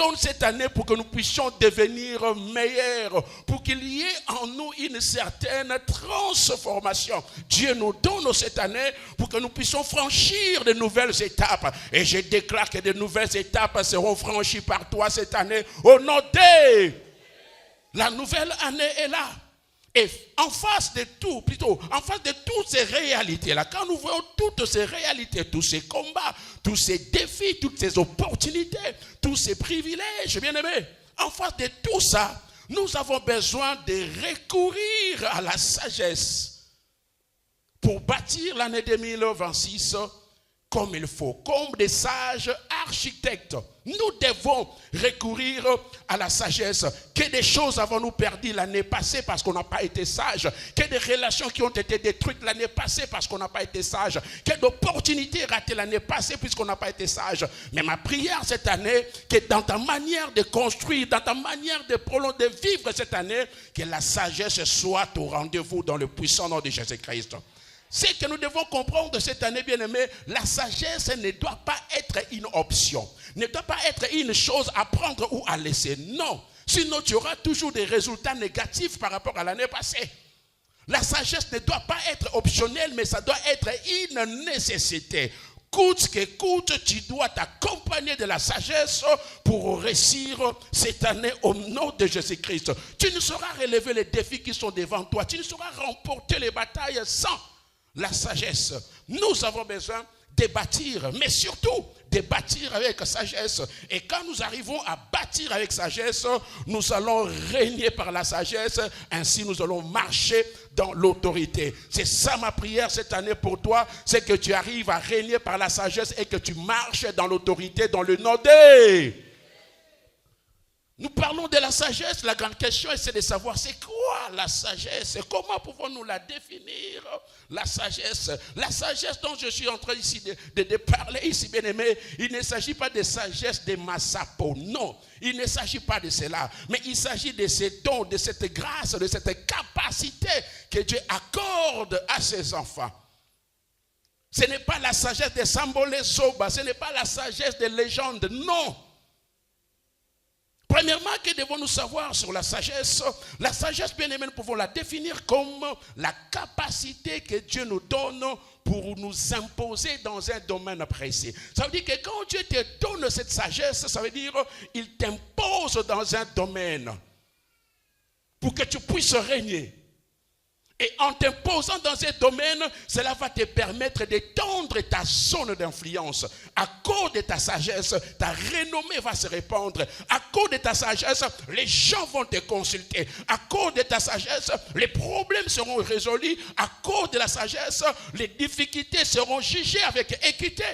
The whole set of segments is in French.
donne cette année pour que nous puissions devenir meilleurs, pour qu'il y ait en nous une certaine transformation. Dieu nous donne cette année pour que nous puissions franchir de nouvelles étapes. Et je déclare que de nouvelles étapes seront franchies par toi cette année. Au nom de... La nouvelle année est là. Et en face de toutes ces réalités-là, quand nous voyons toutes ces réalités, tous ces combats, tous ces défis, toutes ces opportunités, tous ces privilèges, bien aimés, en face de tout ça, nous avons besoin de recourir à la sagesse pour bâtir l'année 2026 comme il faut, comme des sages architectes. Nous devons recourir à la sagesse. Que des choses avons-nous perdues l'année passée parce qu'on n'a pas été sage? Que des relations qui ont été détruites l'année passée parce qu'on n'a pas été sage? Que d'opportunités ratées l'année passée puisqu'on n'a pas été sage? Mais ma prière cette année, que dans ta manière de construire, dans ta manière de prolonger, de vivre cette année, que la sagesse soit au rendez-vous dans le puissant nom de Jésus-Christ. C'est que nous devons comprendre cette année, bien-aimés, la sagesse ne doit pas être une option, ne doit pas être une chose à prendre ou à laisser. Non, sinon tu auras toujours des résultats négatifs par rapport à l'année passée. La sagesse ne doit pas être optionnelle, mais ça doit être une nécessité. Coûte que coûte, tu dois t'accompagner de la sagesse pour réussir cette année au nom de Jésus-Christ. Tu ne sauras relever les défis qui sont devant toi, tu ne sauras remporter les batailles sans la sagesse. Nous avons besoin de bâtir, mais surtout de bâtir avec sagesse. Et quand nous arrivons à bâtir avec sagesse, nous allons régner par la sagesse. Ainsi, nous allons marcher dans l'autorité. C'est ça ma prière cette année pour toi, c'est que tu arrives à régner par la sagesse et que tu marches dans l'autorité dans le nom de... Nous parlons de la sagesse. La grande question c'est de savoir c'est quoi la sagesse et comment pouvons-nous la définir, la sagesse. La sagesse dont je suis en train ici de parler ici, bien aimé, il ne s'agit pas de sagesse de Massapo, non, il ne s'agit pas de cela, mais il s'agit de ces dons, de cette grâce, de cette capacité que Dieu accorde à ses enfants. Ce n'est pas la sagesse de Sambole Soba, ce n'est pas la sagesse de légende, non. Premièrement, que devons-nous savoir sur la sagesse? La sagesse, bien aimé, nous pouvons la définir comme la capacité que Dieu nous donne pour nous imposer dans un domaine précis. Ça veut dire que quand Dieu te donne cette sagesse, ça veut dire qu'il t'impose dans un domaine pour que tu puisses régner. Et en t'imposant dans ce domaine, cela va te permettre d'étendre ta zone d'influence. À cause de ta sagesse, ta renommée va se répandre. À cause de ta sagesse, les gens vont te consulter. À cause de ta sagesse, les problèmes seront résolus. À cause de la sagesse, les difficultés seront jugées avec équité.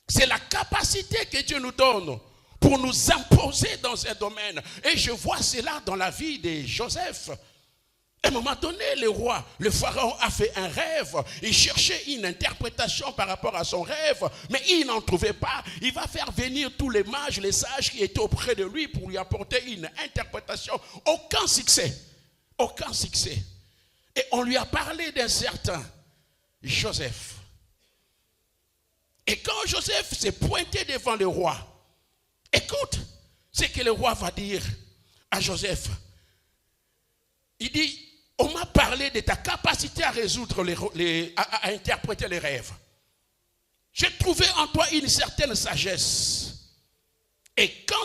C'est la capacité que Dieu nous donne pour nous imposer dans un domaine. Et je vois cela dans la vie de Joseph. À un moment donné, le pharaon a fait un rêve. Il cherchait une interprétation par rapport à son rêve, mais il n'en trouvait pas. Il va faire venir tous les mages, les sages qui étaient auprès de lui pour lui apporter une interprétation. Aucun succès. Aucun succès. Et on lui a parlé d'un certain Joseph. Et quand Joseph s'est pointé devant le roi, écoute ce que le roi va dire à Joseph. Il dit, on m'a parlé de ta capacité à résoudre, à interpréter les rêves. J'ai trouvé en toi une certaine sagesse. Et quand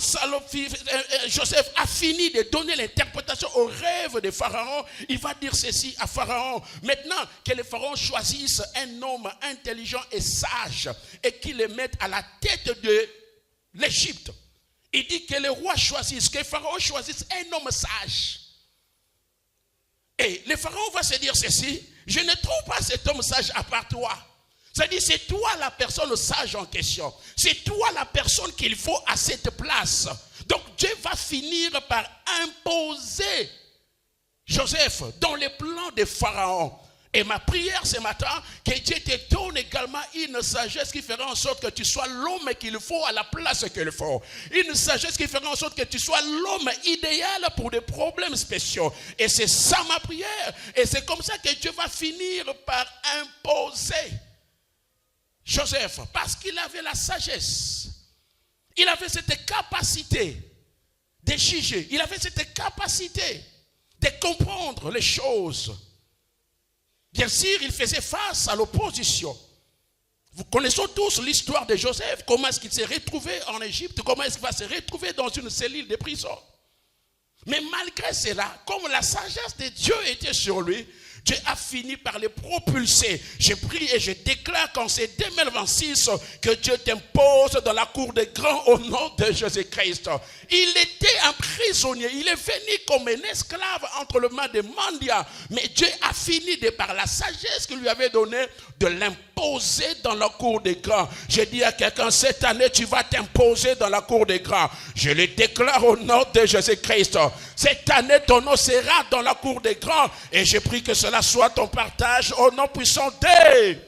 Joseph a fini de donner l'interprétation aux rêves de Pharaon, il va dire ceci à Pharaon. Maintenant que le Pharaon choisisse un homme intelligent et sage et qu'il le mette à la tête de l'Égypte. Il dit que le roi choisisse, que Pharaon choisisse un homme sage. Et le pharaon va se dire ceci, je ne trouve pas cet homme sage à part toi. C'est-à-dire, c'est toi la personne sage en question. C'est toi la personne qu'il faut à cette place. Donc Dieu va finir par imposer Joseph dans les plans de Pharaon. Et ma prière ce matin, que Dieu te donne également une sagesse qui fera en sorte que tu sois l'homme qu'il faut à la place qu'il faut. Une sagesse qui fera en sorte que tu sois l'homme idéal pour des problèmes spéciaux. Et c'est ça ma prière. Et c'est comme ça que Dieu va finir par imposer Joseph. Parce qu'il avait la sagesse. Il avait cette capacité de juger. Il avait cette capacité de comprendre les choses. Bien sûr, il faisait face à l'opposition. Vous connaissez tous l'histoire de Joseph, comment est-ce qu'il s'est retrouvé en Égypte, comment est-ce qu'il va se retrouver dans une cellule de prison. Mais malgré cela, comme la sagesse de Dieu était sur lui, Dieu a fini par les propulser. Je prie et je déclare qu'en ces 2026, que Dieu t'impose dans la cour des grands au nom de Jésus-Christ. Il était un prisonnier. Il est venu comme un esclave entre les mains des mendiants. Mais Dieu a fini de par la sagesse qu'il lui avait donnée de l'imposer dans la cour des grands. Je dis à quelqu'un, cette année, tu vas t'imposer dans la cour des grands. Je le déclare au nom de Jésus-Christ. Cette année, ton nom sera dans la cour des grands. Et je prie que cela soit ton partage au nom puissant de